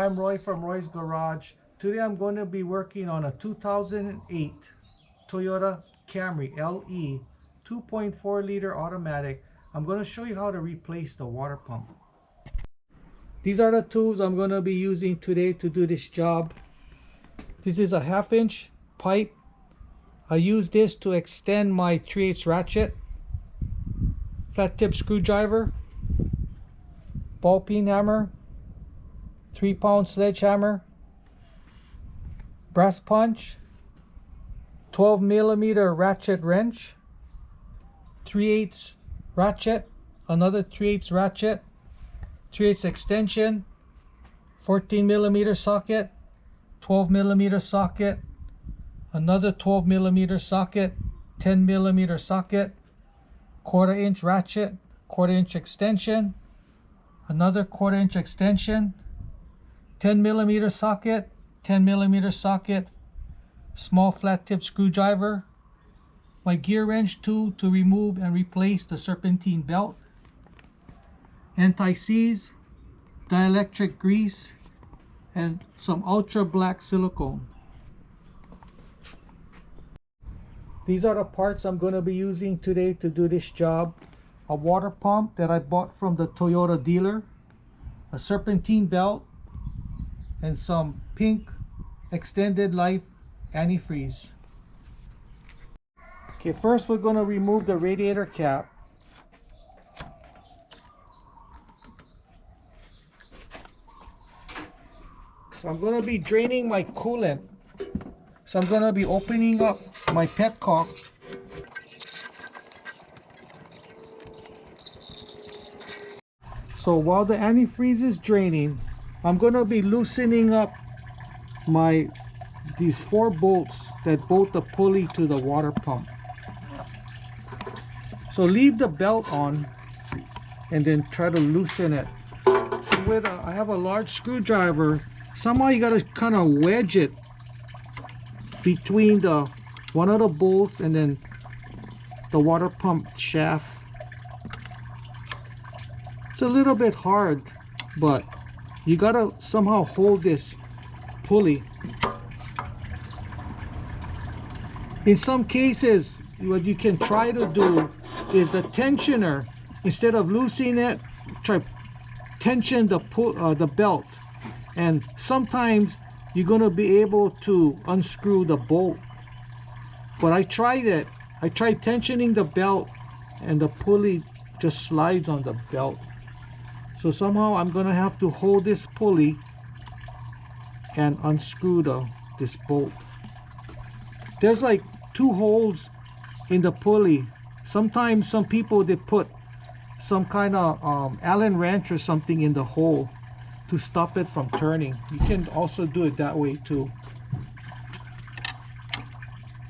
I'm Roy from Roy's Garage. Today I'm going to be working on a 2008 Toyota Camry LE 2.4 liter automatic. I'm going to show you how to replace the water pump. These are the tools I'm going to be using today to do this job. This is a 1/2 inch pipe. I use this to extend my 3/8 ratchet, flat tip screwdriver, ball peen hammer, 3-pound sledgehammer, brass punch, 12mm ratchet wrench, 3/8 ratchet, another 3/8 ratchet, 3/8 extension, 14mm socket, 12mm socket, another 12mm socket, 10mm socket, 1/4 inch ratchet, 1/4 inch extension, another 1/4 inch extension, 10mm socket, 10mm socket, small flat tip screwdriver, my gear wrench tool to remove and replace the serpentine belt, anti-seize, dielectric grease, and some ultra black silicone. These are the parts I'm going to be using today to do this job. A water pump that I bought from the Toyota dealer, a serpentine belt, and some pink extended life antifreeze. Okay, first we're going to remove the radiator cap. So I'm going to be draining my coolant. So I'm going to be opening up my petcock. So while the antifreeze is draining, I'm going to be loosening up these 4 bolts that bolt the pulley to the water pump. So leave the belt on and then try to loosen it. So I have a large screwdriver. Somehow you got to kind of wedge it between one of the bolts and then the water pump shaft. It's a little bit hard, but you gotta somehow hold this pulley. In some cases, what you can try to do is the tensioner, instead of loosening it, try tension the belt, and sometimes you're gonna be able to unscrew the bolt. But I tried it. I tried tensioning the belt, and the pulley just slides on the belt. So somehow I'm gonna have to hold this pulley and unscrew this bolt. There's like 2 holes in the pulley. Sometimes some people, they put some kind of Allen wrench or something in the hole to stop it from turning. You can also do it that way too.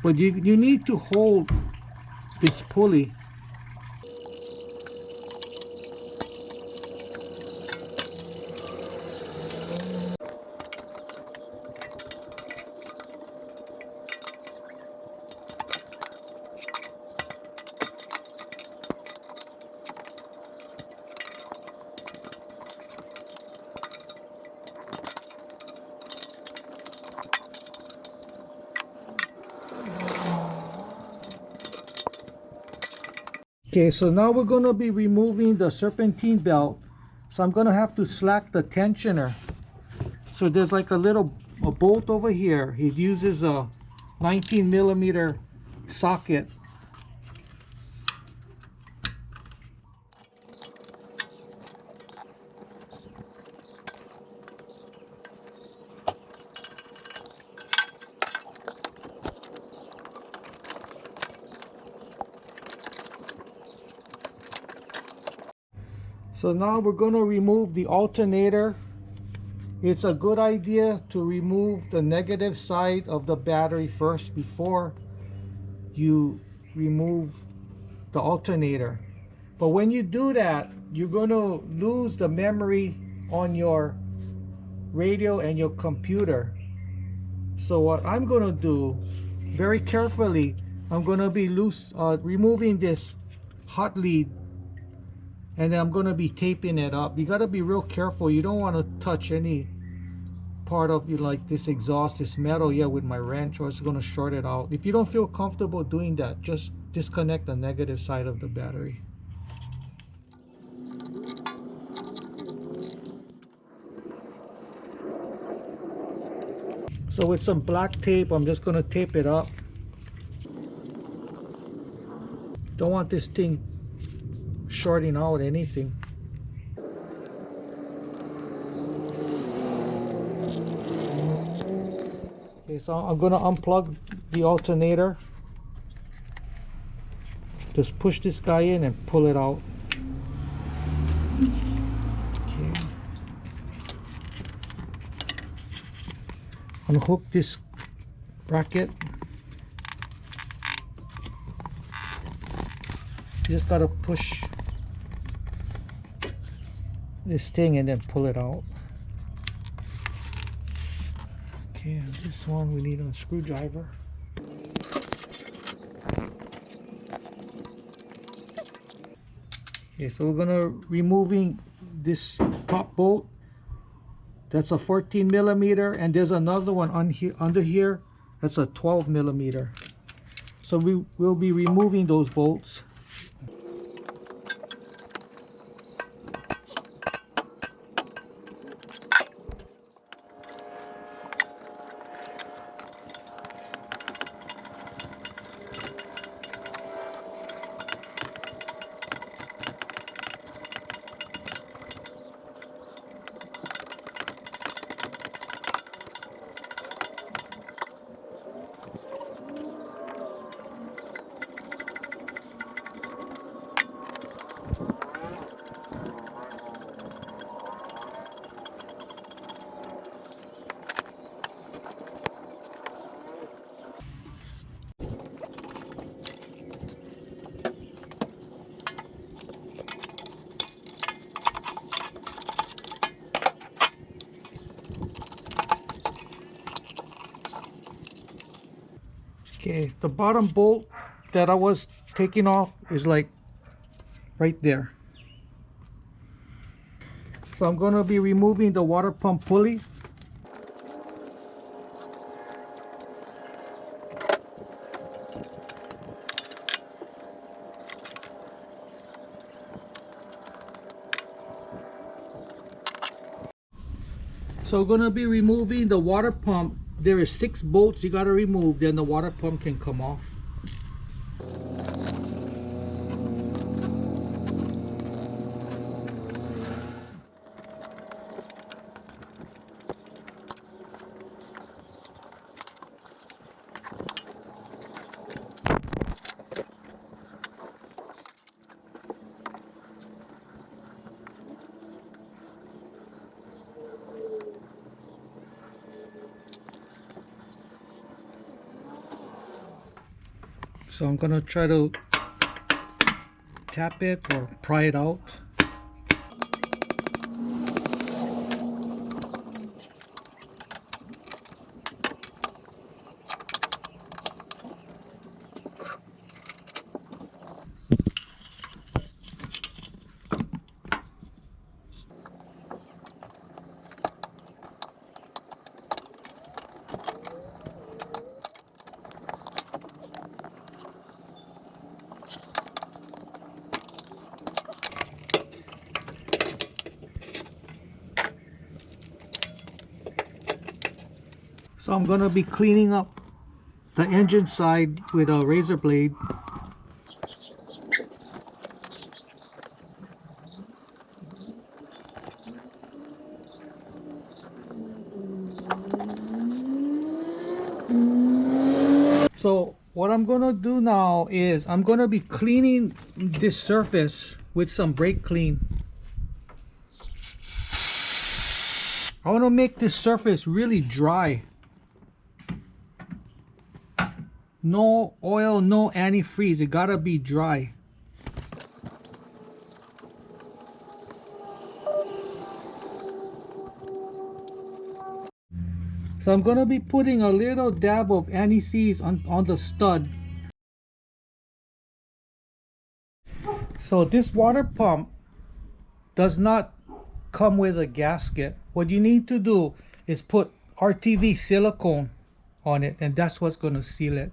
But you need to hold this pulley. Okay, so now we're going to be removing the serpentine belt. So I'm going to have to slack the tensioner. So there's like a bolt over here. It uses a 19mm socket. So now we're going to remove the alternator. It's a good idea to remove the negative side of the battery first before you remove the alternator. But when you do that, you're going to lose the memory on your radio and your computer. So what I'm going to do, very carefully, I'm going to be removing this hot lead, and then I'm going to be taping it up. You got to be real careful. You don't want to touch any part of like this exhaust, this metal here with my wrench, or it's going to short it out. If you don't feel comfortable doing that, just disconnect the negative side of the battery. So with some black tape, I'm just going to tape it up. Don't want this thing shorting out anything. Okay, so I'm going to unplug the alternator. Just push this guy in and pull it out. Okay. Unhook this bracket. You just gotta push this thing and then pull it out. Okay, and this one we need a screwdriver. Okay, so we're gonna removing this top bolt. That's a 14 millimeter, and there's another one on here, under here, that's a 12 millimeter. So we will be removing those bolts. Okay, the bottom bolt that I was taking off is like right there. So I'm going to be removing the water pump pulley. So we're going to be removing the water pump. There is 6 bolts you got to remove, then the water pump can come off. So I'm gonna try to tap it or pry it out. So I'm going to be cleaning up the engine side with a razor blade. So what I'm going to do now is I'm going to be cleaning this surface with some brake clean. I want to make this surface really dry. No oil, no antifreeze. It gotta be dry. So I'm gonna be putting a little dab of anti-seize on the stud. So this water pump does not come with a gasket. What you need to do is put RTV silicone on it, and that's what's going to seal it.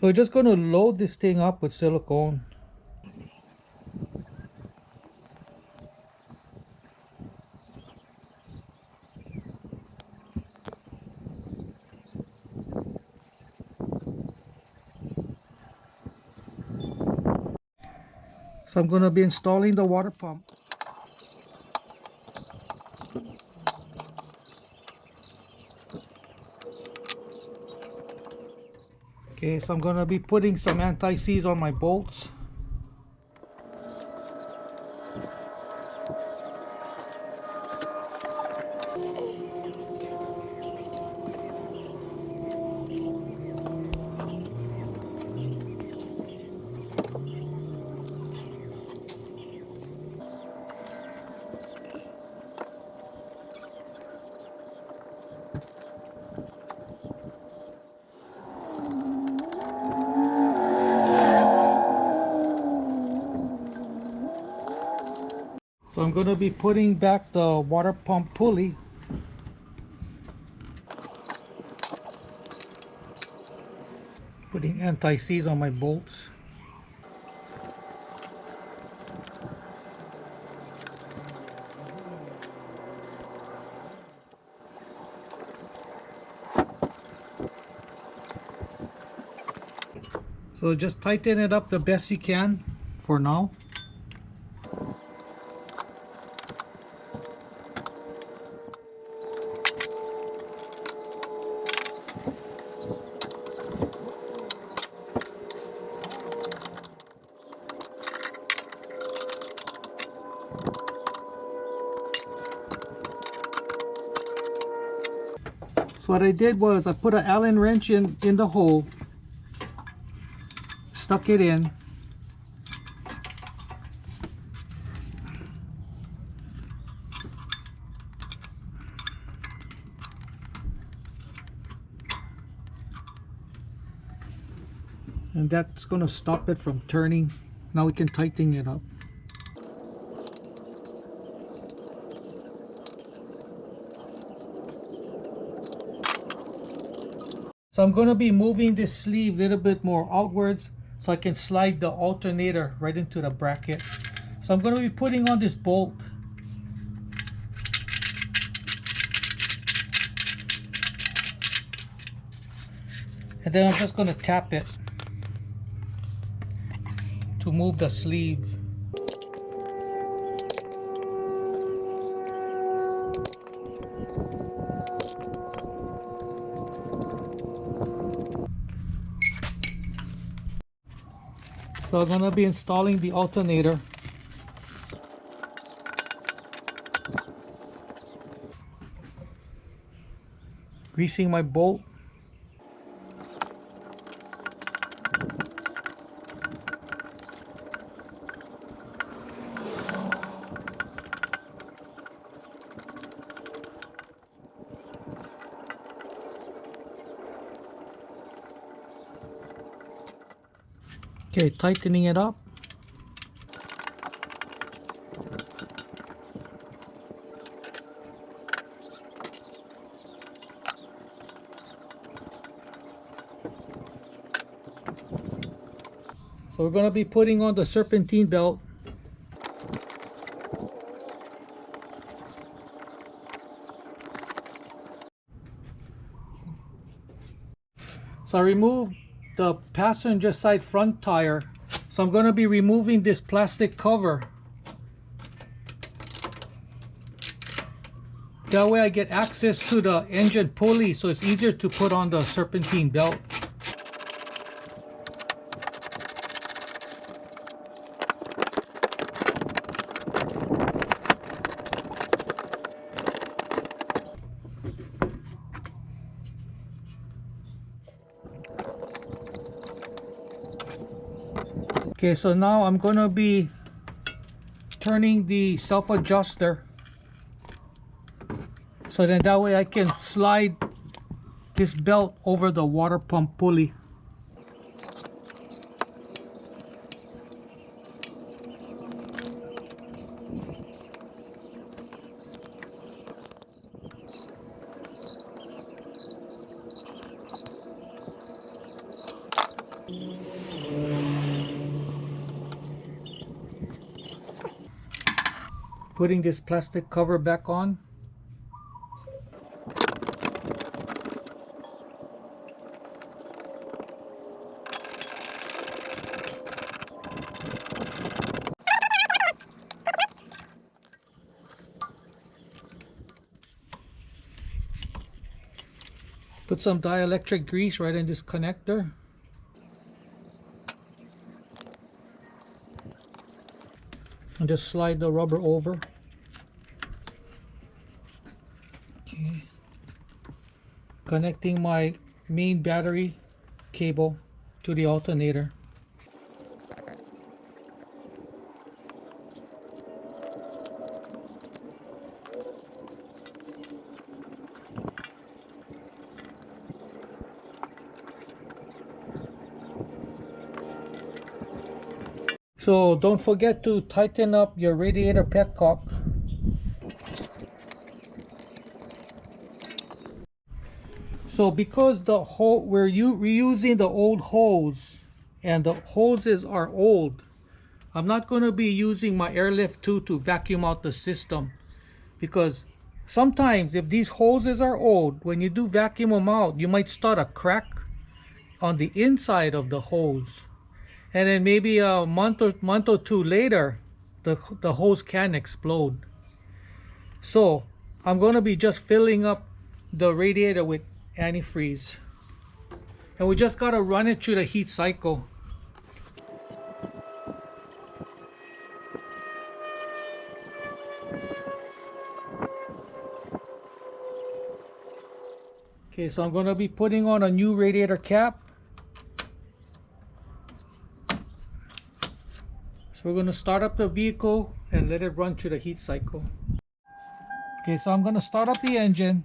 So we're just going to load this thing up with silicone. So I'm going to be installing the water pump. Okay, so I'm going to be putting some anti-seize on my bolts. So I'm going to be putting back the water pump pulley. Putting anti-seize on my bolts. So just tighten it up the best you can for now. So what I did was I put an Allen wrench in the hole, stuck it in, and that's going to stop it from turning. Now we can tighten it up. So I'm going to be moving this sleeve a little bit more outwards so I can slide the alternator right into the bracket. So I'm going to be putting on this bolt. And then I'm just going to tap it to move the sleeve. So I'm going to be installing the alternator. Greasing my bolt. Okay, tightening it up. So we're going to be putting on the serpentine belt. So I removed the passenger side front tire. So I'm going to be removing this plastic cover. That way I get access to the engine pulley, so it's easier to put on the serpentine belt. Okay, so now I'm going to be turning the self-adjuster, so then that way I can slide this belt over the water pump pulley. Putting this plastic cover back on. Put some dielectric grease right in this connector. And just slide the rubber over. Okay. Connecting my main battery cable to the alternator. So don't forget to tighten up your radiator petcock. So because the hole we're reusing the old hose and the hoses are old, I'm not going to be using my airlift tube to vacuum out the system, because sometimes if these hoses are old, when you do vacuum them out, you might start a crack on the inside of the hose. And then maybe a month or two later, the hose can explode. So I'm going to be just filling up the radiator with antifreeze. And we just got to run it through the heat cycle. Okay, so I'm going to be putting on a new radiator cap. So we're going to start up the vehicle and let it run through the heat cycle. Okay, so I'm going to start up the engine.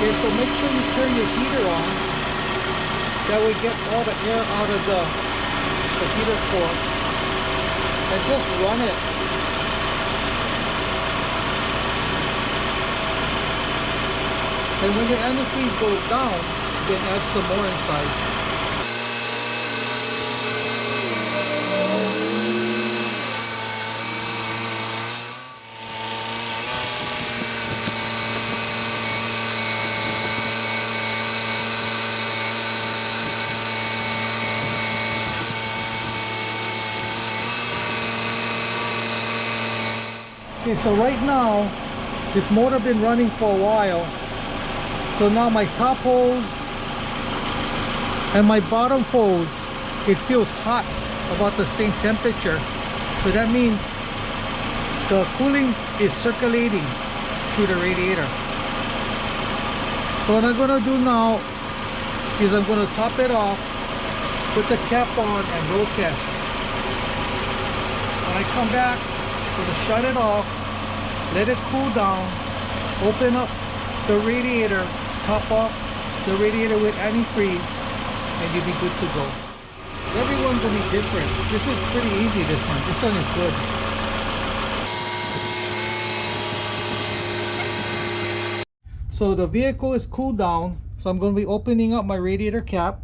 Okay, so make sure you turn your heater on. That way get all the air out of the heater core. And just run it. And when your antifreeze goes down, then add some more inside. Okay, so right now, this motor been running for a while. So now my top hose and my bottom hose, it feels hot, about the same temperature. So that means the cooling is circulating through the radiator. So what I'm going to do now is I'm going to top it off, put the cap on and roll test. When I come back, I'm going to shut it off, let it cool down, open up the radiator, top off the radiator with antifreeze, and you'll be good to go. Everyone's gonna be different. This is pretty easy, this one. This one is good. So the vehicle is cooled down, so I'm going to be opening up my radiator cap.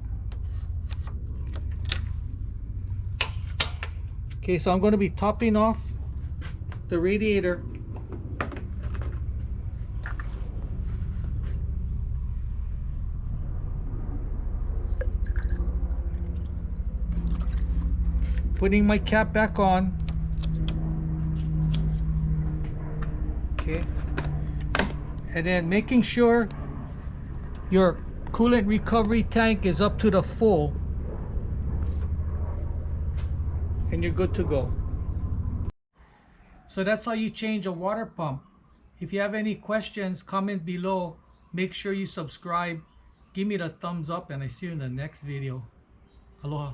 Okay, so I'm going to be topping off the radiator. Putting my cap back on. Okay. And then making sure your coolant recovery tank is up to the full. And you're good to go. So that's how you change a water pump. If you have any questions, comment below. Make sure you subscribe. Give me the thumbs up and I see you in the next video. Aloha.